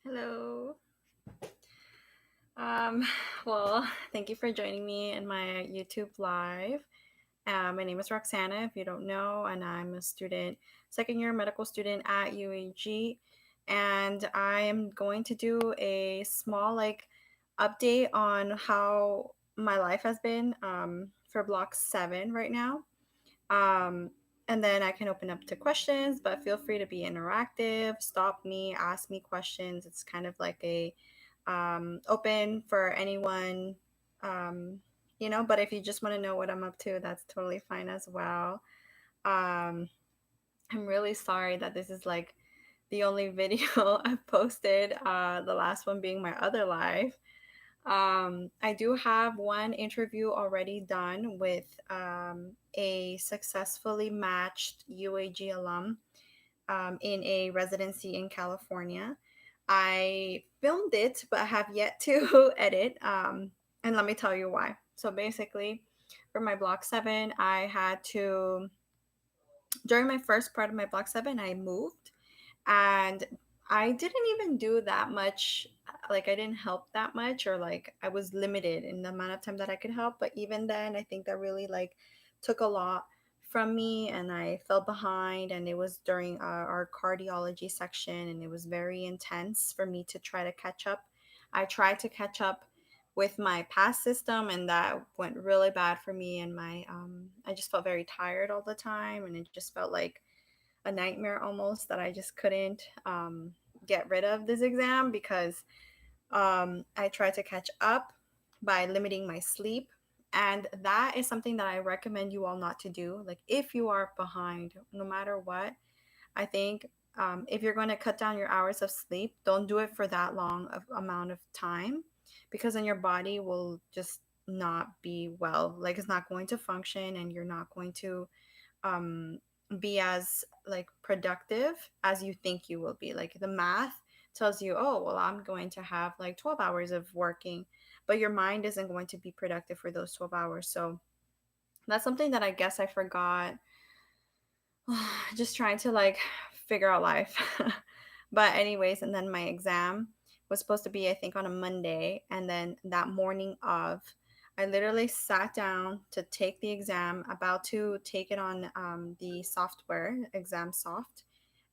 Hello. Um, well, thank you for joining me in my YouTube live. My name is Roxana, if you don't know, and I'm a student, second year medical student at UAG. And I am going to do a small update on how my life has been for block 7 right now. Um, and then I can open up to questions, but feel free to be interactive, stop me, ask me questions. It's kind of like a open for anyone, um, but if you just want to know what I'm up to, that's totally fine as well. Um, I'm really sorry that this is like the only video I've posted, the last one being my other live. I do have one interview already done with a successfully matched UAG alum in a residency in California. I filmed it, but I have yet to edit. And let me tell you why. So basically, for my Block 7, I had to, during my first part of my Block 7, I moved and I didn't even do that much. Like, I didn't help that much, or like, I was limited in the amount of time that I could help. But even then, I think that really like took a lot from me, and I fell behind. And it was during our cardiology section, and it was very intense for me to try to catch up. I tried to catch up with my past system, and that went really bad for me. And I just felt very tired all the time, and it just felt like a nightmare almost, that I just couldn't get rid of this exam because I tried to catch up by limiting my sleep. And that is something that I recommend you all not to do. Like, if you are behind, no matter what, I think if you're going to cut down your hours of sleep, don't do it for that long of amount of time, because then your body will just not be well. Like, it's not going to function, and you're not going to um be as like productive as you think you will be. Like, the math tells you, oh well, I'm going to have like 12 hours of working, but your mind isn't going to be productive for those 12 hours. So that's something that I guess I forgot, just trying to like figure out life. But anyways, and then my exam was supposed to be, I think, on a Monday, and then that morning of, I literally sat down to take the exam, about to take it on the software exam soft,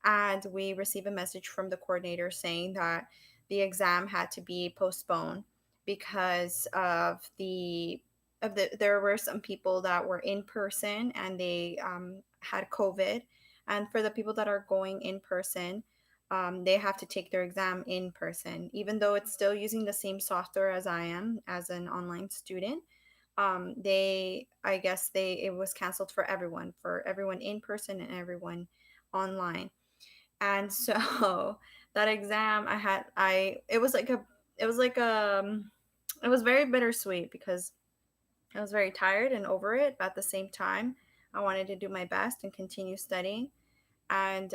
and we received a message from the coordinator saying that the exam had to be postponed because of the there were some people that were in person, and they had COVID. And for the people that are going in person, they have to take their exam in person, even though it's still using the same software as I am as an online student. I guess it was canceled for everyone in person and everyone online. And so that exam I had, it was like it was very bittersweet because I was very tired and over it, but at the same time, I wanted to do my best and continue studying. And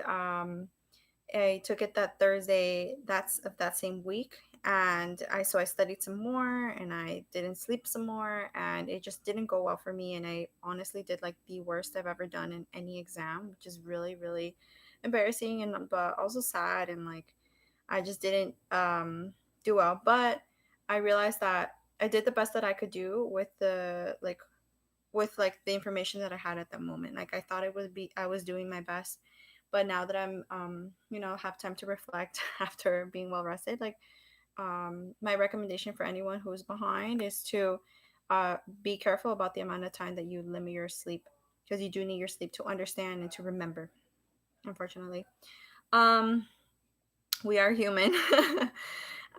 I took it that Thursday, that's of that same week, and I studied some more, and I didn't sleep some more, and it just didn't go well for me. And I honestly did like the worst I've ever done in any exam, which is really really embarrassing, and but also sad. And like, I just didn't do well. But I realized that I did the best that I could do with the information that I had at that moment. Like, I thought it would be I was doing my best. But now that I'm have time to reflect after being well rested, like, my recommendation for anyone who's behind is to be careful about the amount of time that you limit your sleep, because you do need your sleep to understand and to remember, unfortunately. Um we are human.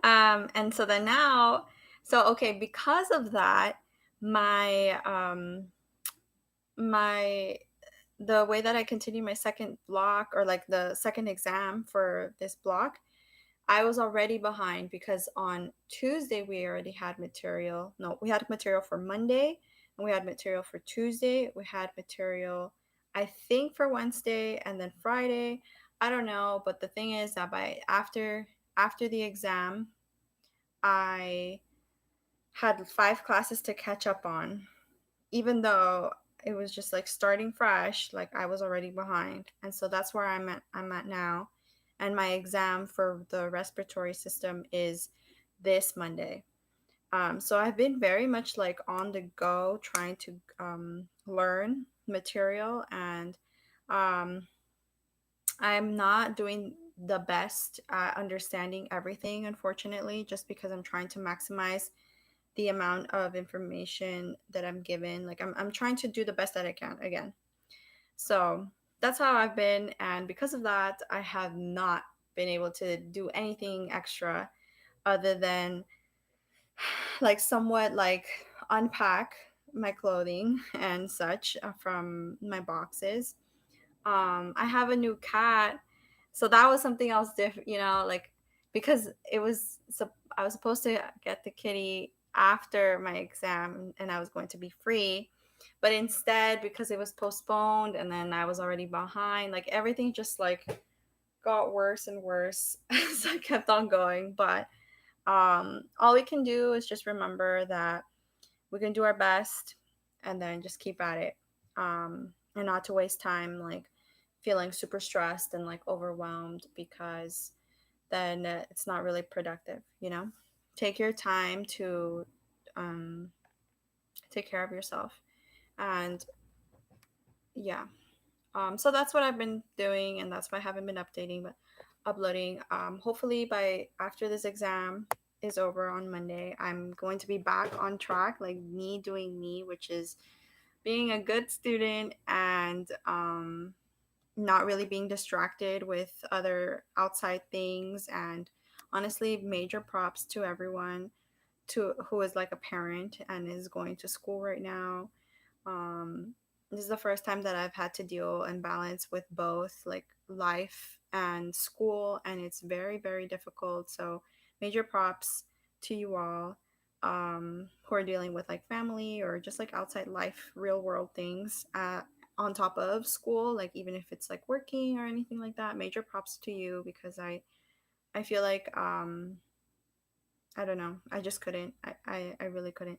And so then now, so okay, because of that, my my the way that I continue my second block, or like the second exam for this block, I was already behind because on Tuesday we already had material. No, we had material for Monday, and we had material for Tuesday. We had material, I think, for Wednesday, and then Friday. I don't know, but the thing is that by after the exam, I had 5 classes to catch up on, even though it was just like starting fresh. Like, I was already behind. And so that's where I'm at now. and my exam for the respiratory system is this Monday. So I've been very much like on the go trying to learn material, and um, I'm not doing the best at understanding everything, unfortunately, just because I'm trying to maximize the amount of information that I'm given. Like I'm trying to do the best that I can again. So that's how I've been. And because of that, I have not been able to do anything extra other than like somewhat like unpack my clothing and such from my boxes. I have a new cat, so that was something else different, like because I was supposed to get the kitty after my exam and I was going to be free, but instead because it was postponed and then I was already behind, like everything just like got worse and worse as I kept on going. But all we can do is just remember that we can do our best and then just keep at it, and not to waste time like feeling super stressed and like overwhelmed, because then it's not really productive. Take your time to um, take care of yourself. And yeah, so that's what I've been doing, and that's why I haven't been updating but uploading. Hopefully by after this exam is over on Monday, I'm going to be back on track, like me doing me, which is being a good student and not really being distracted with other outside things. And honestly, major props to everyone to who is like a parent and is going to school right now. This is the first time that I've had to deal and balance with both like life and school, and it's very, very difficult. So, major props to you all who are dealing with like family or just like outside life, real world things on top of school, like even if it's like working or anything like that. Major props to you, because I feel like I don't know, I just couldn't. I really couldn't.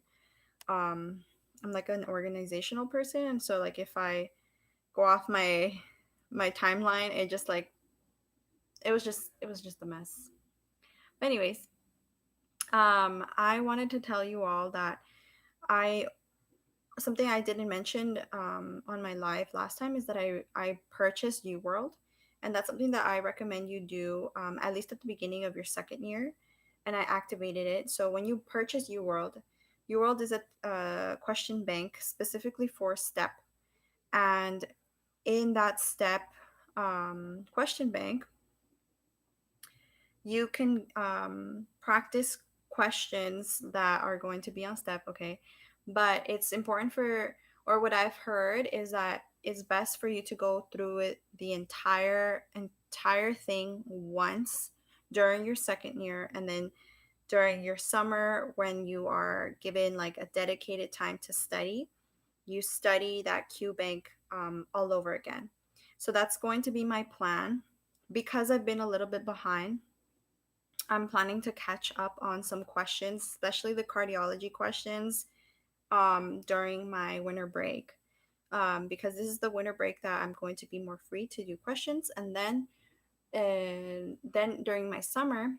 um I'm like an organizational person, and so like if I go off my timeline, it was just a mess. But anyways, I wanted to tell you all that I something I didn't mention on my live last time is that I purchased UWorld, and that's something that I recommend you do at least at the beginning of your second year. And I activated it. So when you purchase UWorld, UWorld is a question bank specifically for STEP, and in that STEP question bank, you can practice questions that are going to be on step, okay? But it's important or what I've heard is that it's best for you to go through it the entire thing once during your second year, and then during your summer when you are given like a dedicated time to study, you study that Q bank all over again. So that's going to be my plan. Because I've been a little bit behind, I'm planning to catch up on some questions, especially the cardiology questions, during my winter break. Because this is the winter break that I'm going to be more free to do questions. And then during my summer,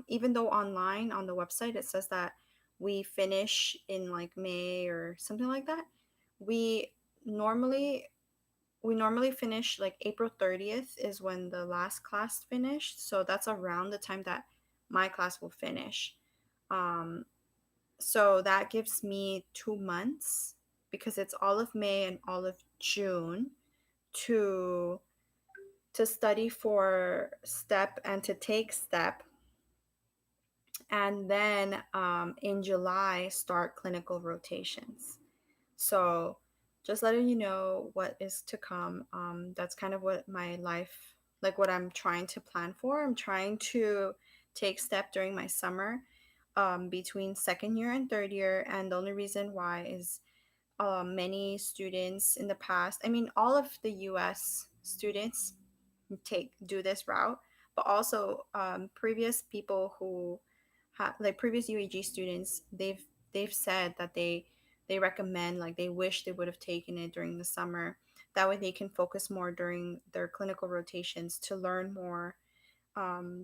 even though online on the website it says that we finish in like May or something like that, we normally we normally finish like April 30th is when the last class finished. So that's around the time that my class will finish. Um, so that gives me 2 months, because it's all of May and all of June to study for step and to take step, and then in July start clinical rotations. So just letting you know what is to come. That's kind of what my life, like what I'm trying to plan for. I'm trying to take step during my summer, between second year and third year. And the only reason why is many students in the past, I mean, all of the US students do this route, but also previous people who like previous UAG students, they've said that they recommend, like they wish they would have taken it during the summer. That way they can focus more during their clinical rotations to learn more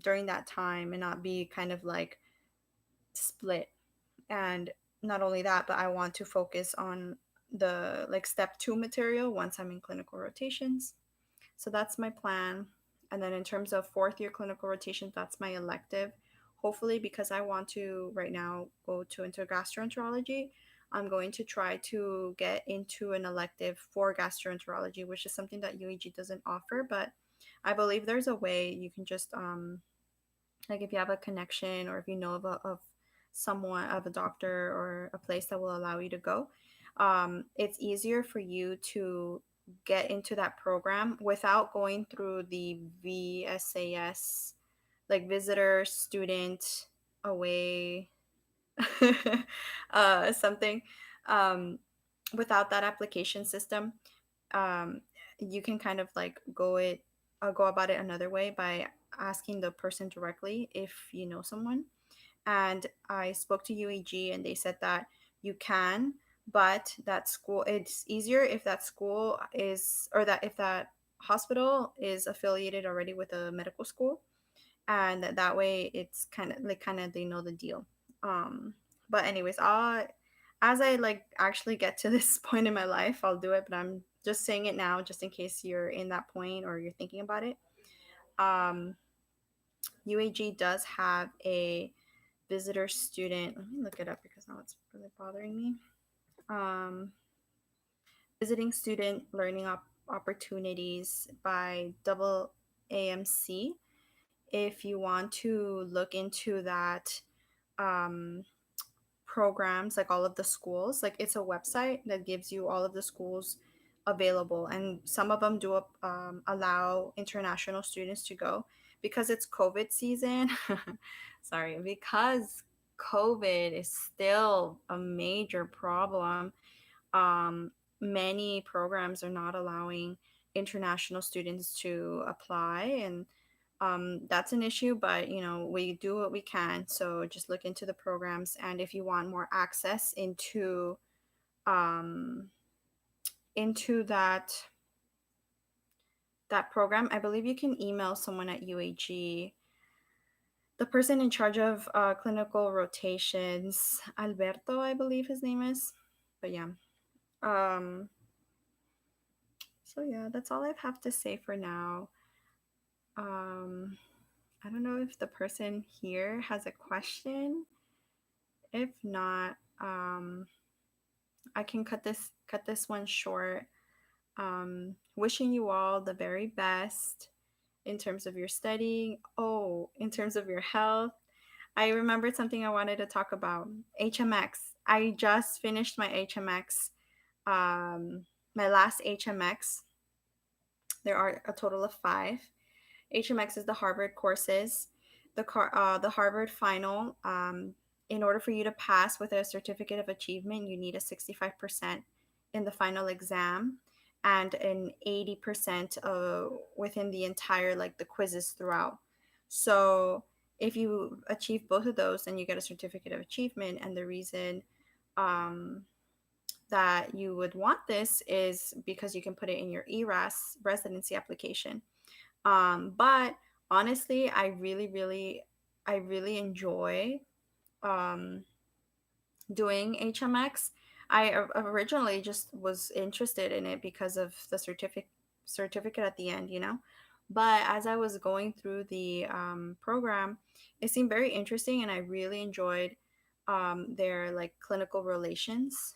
during that time and not be kind of like split. And not only that, but I want to focus on the like step two material once I'm in clinical rotations. So that's my plan. And then in terms of fourth year clinical rotations, that's my elective. Hopefully, because I want to right now go to into gastroenterology, I'm going to try to get into an elective for gastroenterology, which is something that UAG doesn't offer. But I believe there's a way you can just like if you have a connection or if you know of someone of a doctor or a place that will allow you to go, it's easier for you to get into that program without going through the VSAS, like visitor student away something. um, Without that application system, um, you can kind of like go about it another way by asking the person directly if you know someone. And I spoke to UAG and they said that you can, but that school, it's easier if that school is, or that if that hospital is affiliated already with a medical school. And that way it's kind of they know the deal. Um, but anyways, as I like actually get to this point in my life, I'll do it, but I'm just saying it now just in case you're in that point or you're thinking about it. Um, UAG does have a visitor student. Let me look it up because now it's really bothering me. Um, Visiting student learning opportunities by double AMC. If you want to look into that, um, programs, like all of the schools, like it's a website that gives you all of the schools available, and some of them do allow international students to go because it's COVID season. Sorry, because COVID is still a major problem. um, Many programs are not allowing international students to apply, and that's an issue. But we do what we can. So just look into the programs, and if you want more access um, into that program, I believe you can email someone at UAG, the person in charge of clinical rotations, Alberto, I believe his name is. But yeah. um So yeah, that's all I have to say for now. Um, I don't know if the person here has a question. If not, I can cut this one short. Wishing you all the very best in terms of your studying. Oh, in terms of your health. I remembered something I wanted to talk about. HMX. I just finished my HMX. Um, my last HMX. There are a total of five. HMX is the Harvard courses. The Harvard final. In order for you to pass with a certificate of achievement, you need a 65% in the final exam and an 80% within the entire like the quizzes throughout. So if you achieve both of those, then you get a certificate of achievement. And the reason um, that you would want this is because you can put it in your ERAS residency application. But honestly, I really enjoy um, doing HMX. Originally just was interested in it because of the certificate at the end. But as I was going through the program, it seemed very interesting, and I really enjoyed their like clinical relations.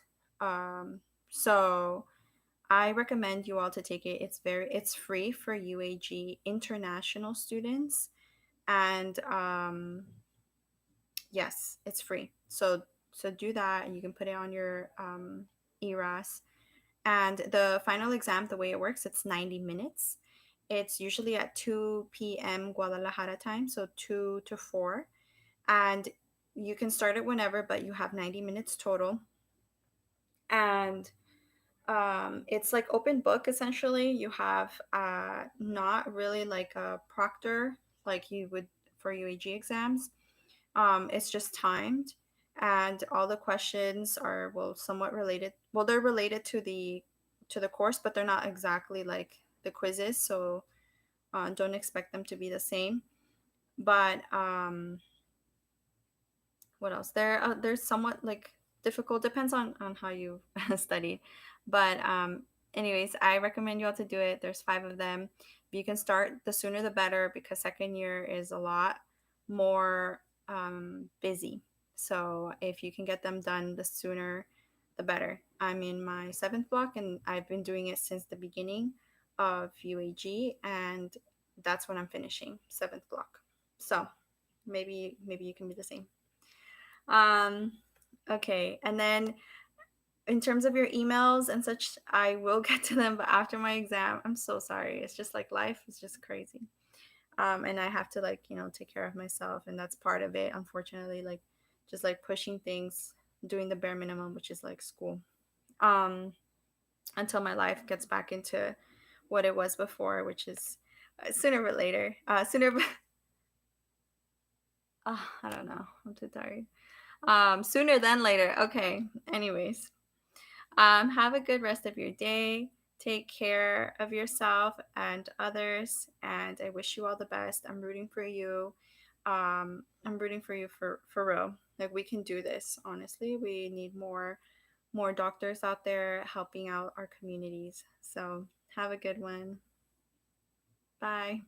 So I recommend you all to take it. It's free for UAG international students, and yes, it's free. So do that, and you can put it on your ERAS. And the final exam, the way it works, it's 90 minutes. It's usually at 2 p.m. Guadalajara time, so 2 to 4. And you can start it whenever, but you have 90 minutes total. And it's like open book essentially. You have not really like a proctor like you would for UAG exams. It's just timed, and all the questions are well somewhat related. Well, they're related to the to the course, but they're not exactly like the quizzes, so don't expect them to be the same. But what else? There's somewhat like difficult. Depends on how you studied, but anyways, I recommend you all to do it. There's 5 of them. If you can start, the sooner the better, because second year is a lot more busy. So if you can get them done, the sooner the better. I'm in my seventh block, and I've been doing it since the beginning of UAG, and that's when I'm finishing seventh block. So maybe you can be the same. Um, okay. And then in terms of your emails and such, I will get to them, but after my exam, I'm so sorry. It's just like life is just crazy. And I have to like, take care of myself, and that's part of it, unfortunately, like just like pushing things, doing the bare minimum, which is like school. Um, until my life gets back into what it was before, which is sooner but later. Sooner but I don't know. I'm too tired. Sooner than later. Okay. Anyways, have a good rest of your day. Take care of yourself and others, and I wish you all the best. I'm rooting for you. I'm rooting for you for real. Like we can do this. Honestly, we need more doctors out there helping out our communities. So have a good one. Bye.